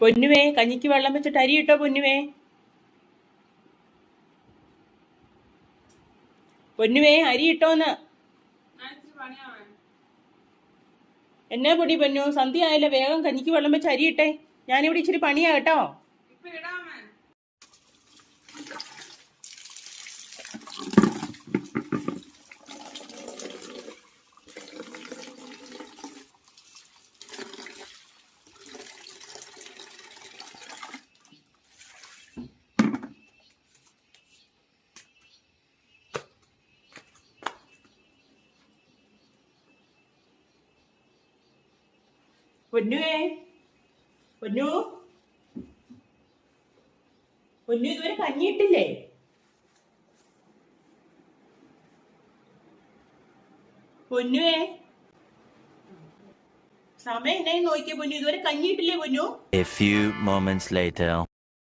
പൊന്നുവേ, കഞ്ഞിക്ക് വെള്ളം വെച്ചിട്ട് അരി ഇട്ടോ പൊന്നുവേ. പൊന്നുവേ, അരി ഇട്ടോന്ന്. എന്നാ പൊടി പൊന്നു, സന്ധ്യ ആയല്ലോ, വേഗം കഞ്ഞിക്ക് വെള്ളം വെച്ച് അരി ഇട്ടേ. ഞാനിവിടെ ഇച്ചിരി പണിയാ കേട്ടോ. പൊന്നുവേ, പൊന്നു പൊന്നു ഇതുവരെ കഞ്ഞിയിട്ടില്ലേ? പൊന്നുവേ, സമയം എന്നായി നോക്കിയ പൊന്നു, ഇതുവരെ കഞ്ഞിയിട്ടില്ലേ പൊന്നു? A few moments later.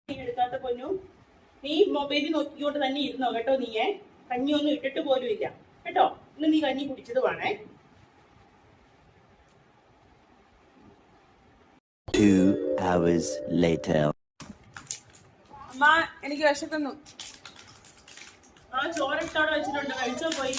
എടുക്കാത്ത പൊന്നു, നീ മൊബൈലിൽ നോക്കിക്കൊണ്ട് തന്നെ ഇരുന്നോ കേട്ടോ. നീയെ കഞ്ഞിയൊന്നും ഇട്ടിട്ട് പോലും ഇല്ല കേട്ടോ. ഇന്ന് നീ കഞ്ഞി കുടിച്ചത് വേണേ. 2 hours later. അമ്മ, എനിക്ക് വിശക്കുന്നു. ആ ചോറിട്ടോടെ വെച്ചിട്ടുണ്ട്, കഴിച്ചോ പോയി.